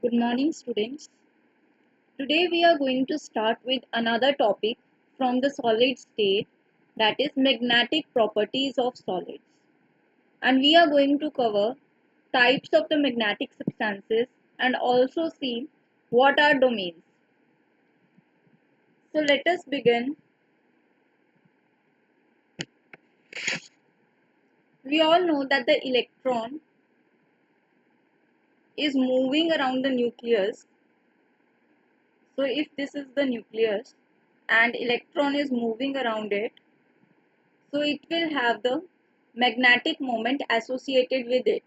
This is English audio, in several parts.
Good morning, students. Today we are going to start with another topic from the solid state, that is magnetic properties of solids. And we are going to cover types of the magnetic substances and also see what are domains. So let us begin. We all know that the electron is moving around the nucleus. So if this is the nucleus and electron is moving around it, so it will have the magnetic moment associated with it,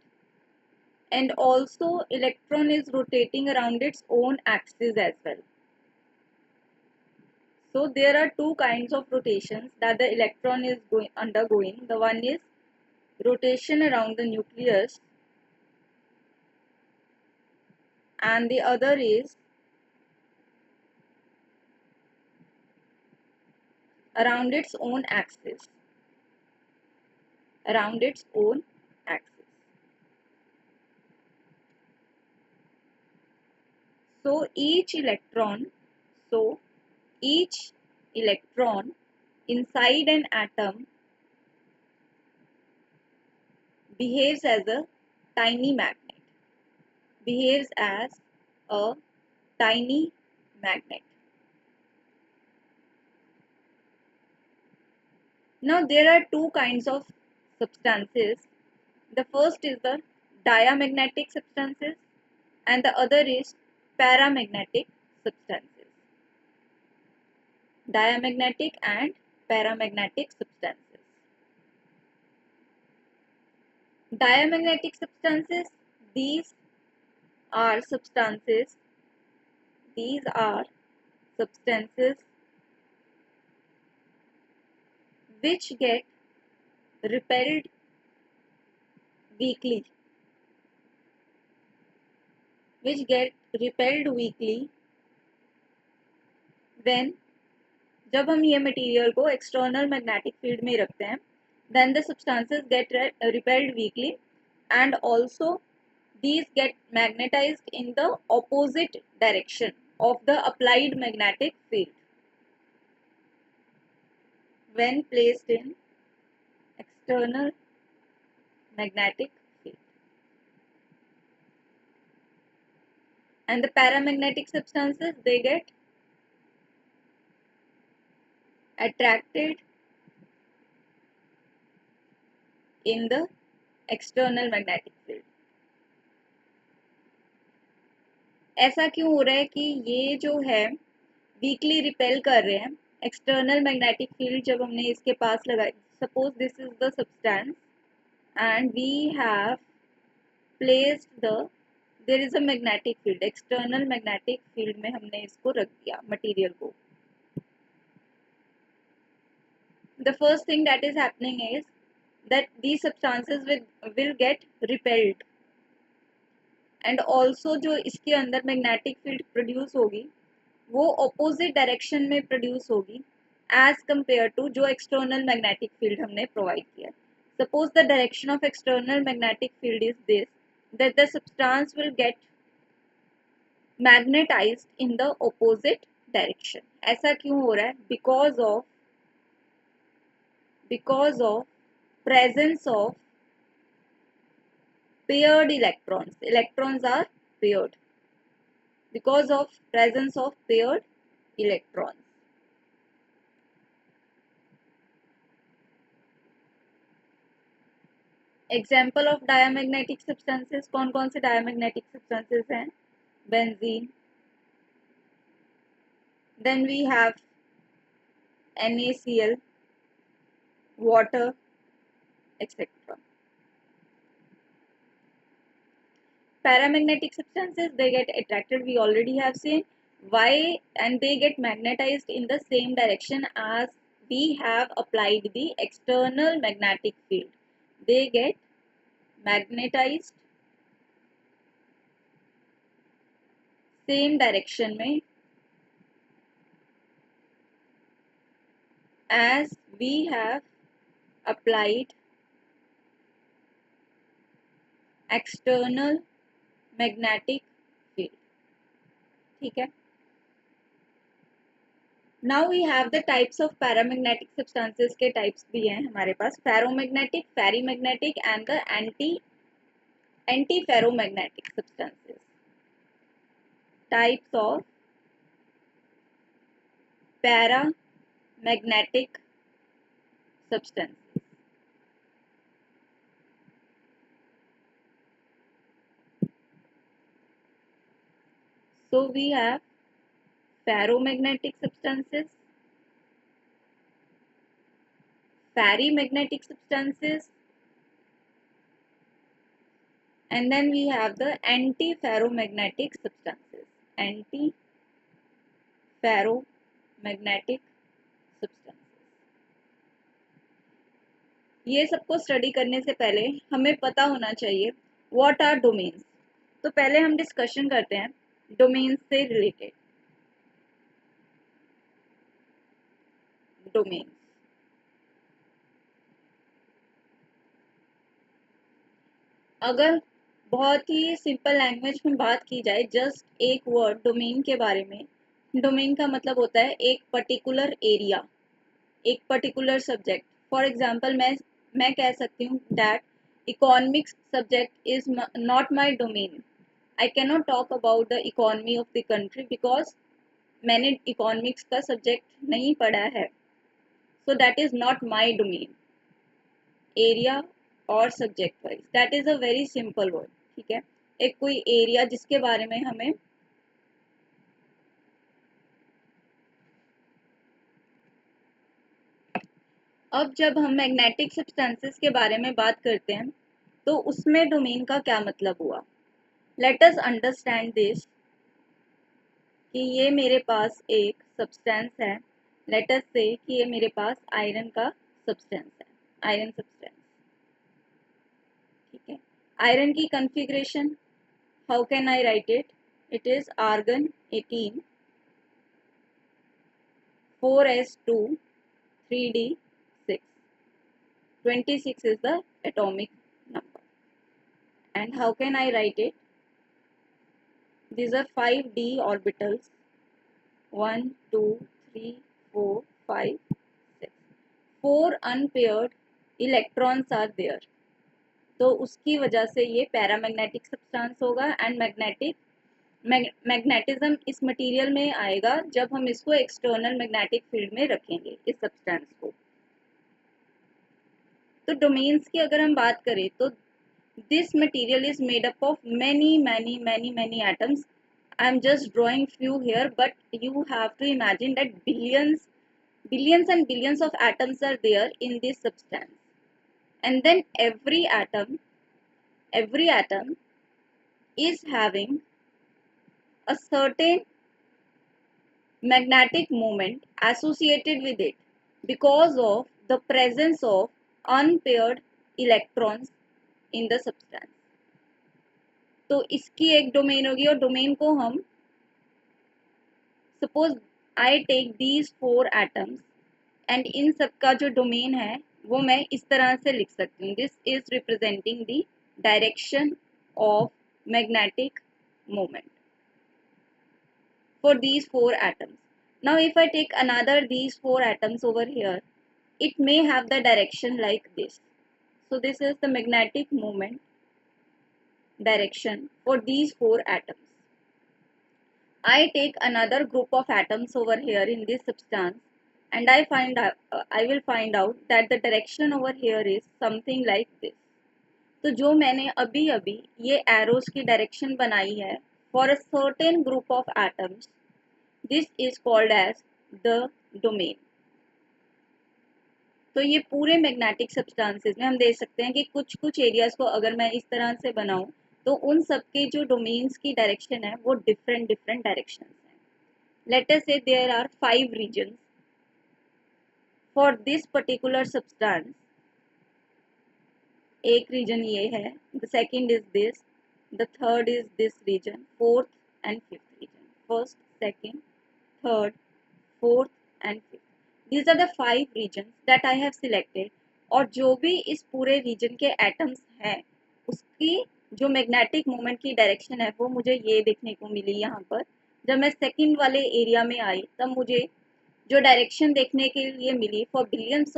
and also electron is rotating around its own axis as well. So there are two kinds of rotations that the electron is undergoing. The one is rotation around the nucleus and the other is around its own axis. Around its own axis. So each electron, so each electron inside an atom behaves as a tiny magnet. Behaves as a tiny magnet. Now there are two kinds of substances. The first is the diamagnetic substances and the other is paramagnetic substances. Diamagnetic and paramagnetic substances. Diamagnetic substances, these are substances, these are substances which get repelled weakly, when जब हम ये material को external magnetic field में रखते हैं, then the substances get repelled weakly and also these get magnetized in the opposite direction of the applied magnetic field when placed in external magnetic field. And the paramagnetic substances, they get attracted in the external magnetic field. ऐसा क्यों हो रहा है कि ये जो है weekly repel कर रहे हैं एक्सटर्नल मैग्नेटिक फील्ड जब हमने इसके पास लगाई. Suppose this is the substance and we have placed there is a magnetic field, external magnetic field में हमने इसको रख दिया मटेरियल को. The first thing that is happening is that these substances will get repelled and also जो इसके अंदर magnetic field produce होगी वो opposite direction में produce होगी as compared to जो external magnetic field हमने provide किया. Suppose the direction of external magnetic field is this, that the substance will get magnetized in the opposite direction. ऐसा क्यों हो रहा है? Because of presence of paired electrons. Electrons are paired. Because of presence of paired electrons. Example of diamagnetic substances. कौन कौन से diamagnetic substances हैं? Benzene. Then we have NaCl, water, etc. Paramagnetic substances, they get attracted, we already have seen why, and they get magnetized in the same direction as we have applied the external magnetic field. They get magnetized same direction में as we have applied external magnetic field. ठीक है. Now we have the types of paramagnetic substances के types भी हैं हमारे पास, ferromagnetic, ferrimagnetic and the anti ferromagnetic substances. Types of paramagnetic substances. So we have ferromagnetic substances, ferrimagnetic substances, and then we have the anti-ferromagnetic substances. Anti-ferromagnetic substances. ये सबको study करने से पहले हमें पता होना चाहिए व्हाट आर डोमेन्स. तो पहले हम डिस्कशन करते हैं डोमेन्स से रिलेटेड. डोमेन्स, अगर बहुत ही सिंपल लैंग्वेज में बात की जाए, जस्ट एक वर्ड डोमेन के बारे में. डोमेन का मतलब होता है एक पर्टिकुलर एरिया, एक पर्टिकुलर सब्जेक्ट. फॉर एग्जांपल मैं कह सकती हूँ that economics subject is not my domain. I can not talk about the economy of the country because मैंने इकोनॉमिक्स का सब्जेक्ट नहीं पढ़ा है. So that is not my domain. Area और subject wise, that is a very simple word. ठीक है, एक कोई एरिया जिसके बारे में हमें अब जब हम मैग्नेटिक सब्सटेंसेस के बारे में बात करते हैं तो उसमें डोमेन का क्या मतलब हुआ. लेट अस अंडरस्टैंड दिस कि ये मेरे पास एक सब्सटेंस है. लेट अस से कि ये मेरे पास आयरन का सब्सटेंस है, आयरन सब्सटेंस. ठीक है, आयरन की configuration how can I write it. It is argon 18 4s2 3d6. 26 is the atomic number. And how can I write it? These are 5d orbitals. 1 2 3 4 5 6. 4 unpaired electrons are there. तो उसकी वजह से ये paramagnetic substance होगा. And magnetism इस material में आएगा जब हम इसको एक्सटर्नल मैग्नेटिक फील्ड में रखेंगे इस सब्सटेंस को. तो डोमेन्स की अगर हम बात करें तो this material is made up of many atoms. I am just drawing few here, but you have to imagine that billions and billions of atoms are there in this substance. And then every atom is having a certain magnetic moment associated with it because of the presence of unpaired electrons in the substance. तो इसकी एक domain होगी और domain को हम suppose I take these 4 atoms and इन सब का जो डोमेन है वो मैं इस तरह से लिख सकती हूँ. This is representing the direction of magnetic moment for these 4 atoms. Now if I take another these 4 atoms over here, it may have the direction like this. So this is the magnetic moment direction for these 4 atoms. I take another group of atoms over here in this substance and I will find out that the direction over here is something like this. तो जो मैंने अभी अभी ये arrows की direction बनाई है for a certain group of atoms, this is called as the domain. तो ये पूरे मैग्नेटिक सब्सटेंसेस में हम देख सकते हैं कि कुछ कुछ एरियाज को अगर मैं इस तरह से बनाऊं तो उन सब के जो डोमेन्स की डायरेक्शन है वो डिफरेंट डायरेक्शंस हैं. Let us say there are 5 reasons for this particular substance. एक रीजन ये है, the second is this, the third is this reason, fourth and fifth reason. First, second, third, fourth and fifth. These are the 5 regions that I have selected. और जो भी इस पूरे reason के atoms हैं उसकी जो मैग्नेटिक मोमेंट की डायरेक्शन है वो मुझे ये देखने को मिली यहाँ पर. जब मैं सेकंड वाले एरिया में आई तब मुझे जो डायरेक्शन देखने के लिए मिली for billions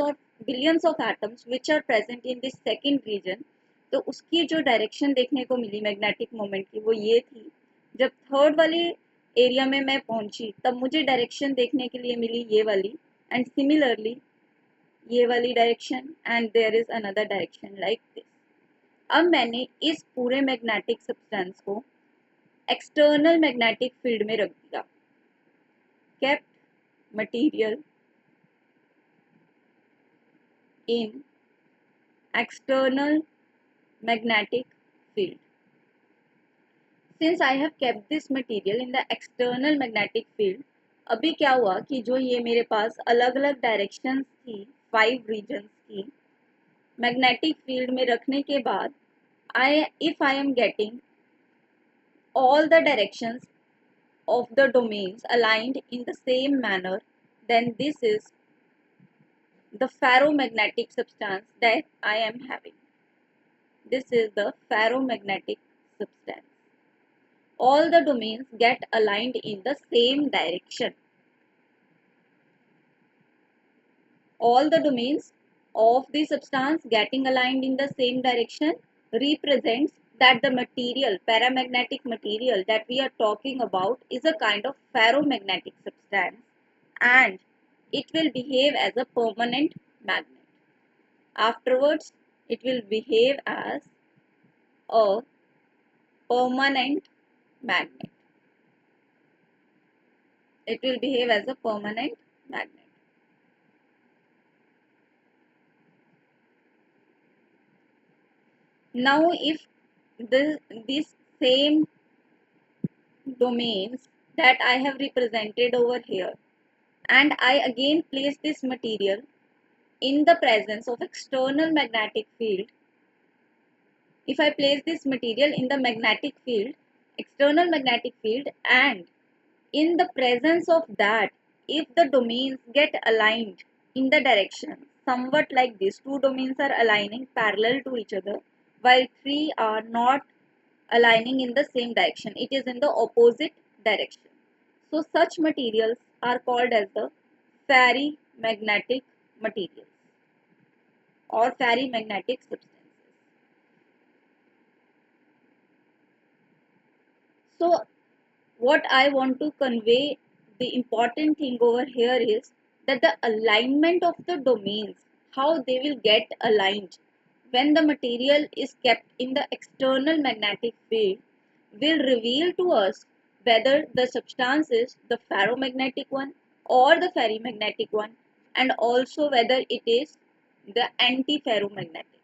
of atoms which are present in this second region, तो उसकी जो डायरेक्शन देखने को मिली मैग्नेटिक मोमेंट की वो ये थी। जब थर्ड वाले एरिया में मैं पहुंची तब मुझे डायरेक्शन देखने के लिए मिली ये वाली, एंड सिमिलरली ये वाली direction, and there is another direction like this. अब मैंने इस पूरे मैग्नेटिक सब्सटेंस को एक्सटर्नल मैग्नेटिक फील्ड में रख दिया, kept material in external magnetic field. Since I have kept this material in the external magnetic field, अभी क्या हुआ कि जो ये मेरे पास अलग अलग डायरेक्शंस थी 5 रीजन्स की मैग्नेटिक फील्ड में रखने के बाद if I am getting all the directions of the domains aligned in the same manner, then this is the ferromagnetic substance that I am having. This is the ferromagnetic substance. All the domains get aligned in the same direction. All the domains of the substance getting aligned in the same direction represents that the material, paramagnetic material that we are talking about is a kind of ferromagnetic substance, and it will behave as a permanent magnet. Afterwards, it will behave as a permanent magnet. It will behave as a permanent magnet. Now, if these same domains that I have represented over here, and I again place this material in the presence of external magnetic field, if I place this material in the magnetic field, external magnetic field, and in the presence of that, if the domains get aligned in the direction somewhat like this, two domains are aligning parallel to each other while three are not aligning in the same direction, it is in the opposite direction. So such materials are called as the ferrimagnetic materials or ferrimagnetic substances. So what I want to convey, the important thing over here is that the alignment of the domains, how they will get aligned when the material is kept in the external magnetic field, will reveal to us whether the substance is the ferromagnetic one or the ferrimagnetic one, and also whether it is the antiferromagnetic.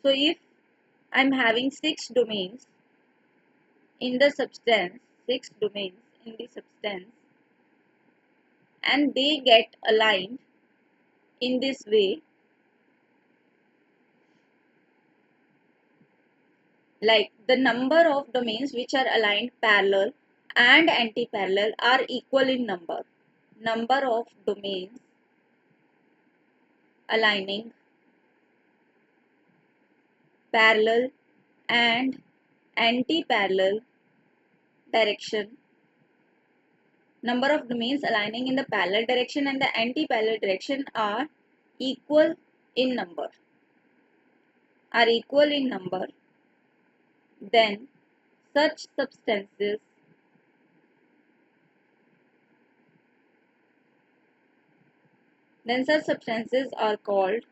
So if I am having 6 domains in the substance, 6 domains in the substance, and they get aligned in this way, like the number of domains which are aligned parallel and anti-parallel are equal in number. Number of domains aligning parallel and anti-parallel direction, number of domains aligning in the parallel direction and the anti-parallel direction are equal in number, then such substances are called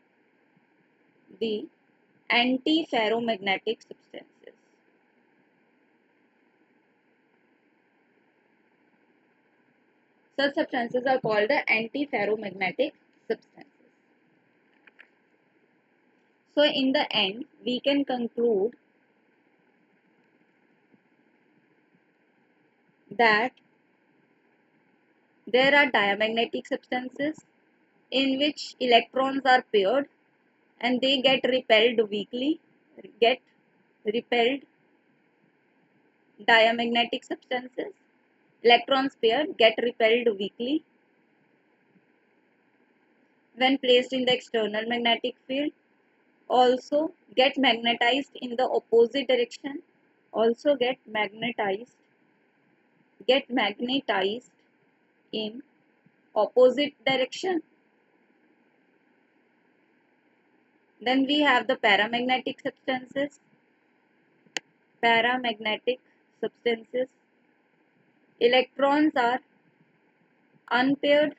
the antiferromagnetic substances. Such substances are called the antiferromagnetic substances. So in the end, we can conclude that there are diamagnetic substances in which electrons are paired and they get repelled weakly, get repelled. Diamagnetic substances, electrons paired, get repelled weakly when placed in the external magnetic field, also get magnetized in the opposite direction, also get magnetized get magnetized in opposite direction. Then we have the paramagnetic substances. Paramagnetic substances. Electrons are unpaired,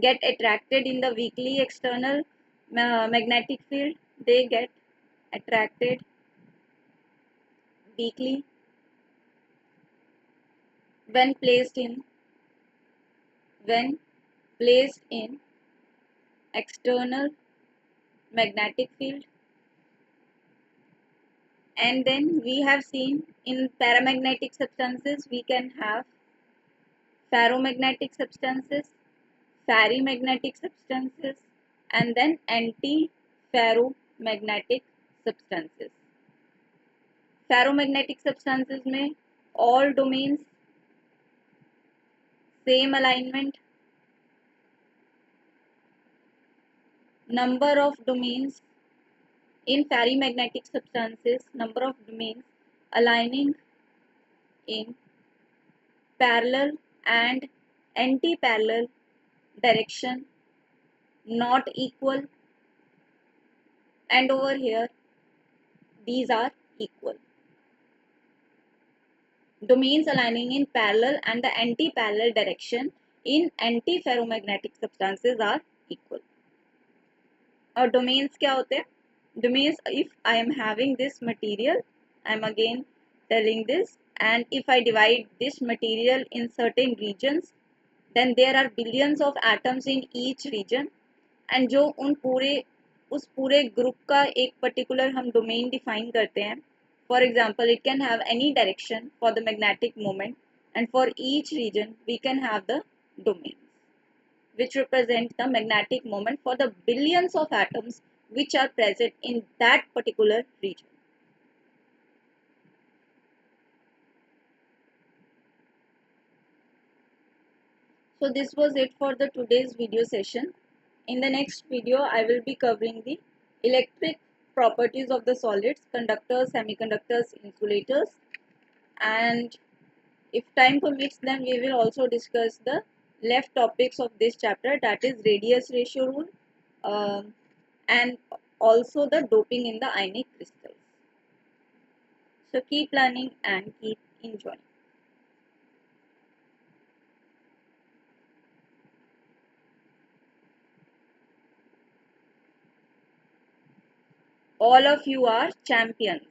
get attracted in the weakly external magnetic field. They get attracted weakly when when placed in external magnetic field. And then we have seen in paramagnetic substances we can have ferromagnetic substances, ferrimagnetic substances, and then anti-ferromagnetic substances. Ferromagnetic substances में all domains same alignment, number of domains in ferrimagnetic substances, number of domains aligning in parallel and anti-parallel direction not equal, and over here these are equal. Domains aligning in parallel and the anti-parallel direction in anti-ferromagnetic substances are equal. और domains क्या होते हैं? Domains, if I am having this material, I am again telling this, and if I divide this material in certain regions, then there are billions of atoms in each region, and जो उस पूरे group का एक particular हम domain define करते हैं. For example, it can have any direction for the magnetic moment, and for each region we can have the domain which represent the magnetic moment for the billions of atoms which are present in that particular region. So this was it for the today's video session. In the next video, I will be covering the electric properties of the solids, conductors, semiconductors, insulators, and if time permits, then we will also discuss the left topics of this chapter, that is radius ratio rule, and also the doping in the ionic crystals. So keep learning and keep enjoying. All of you are champions.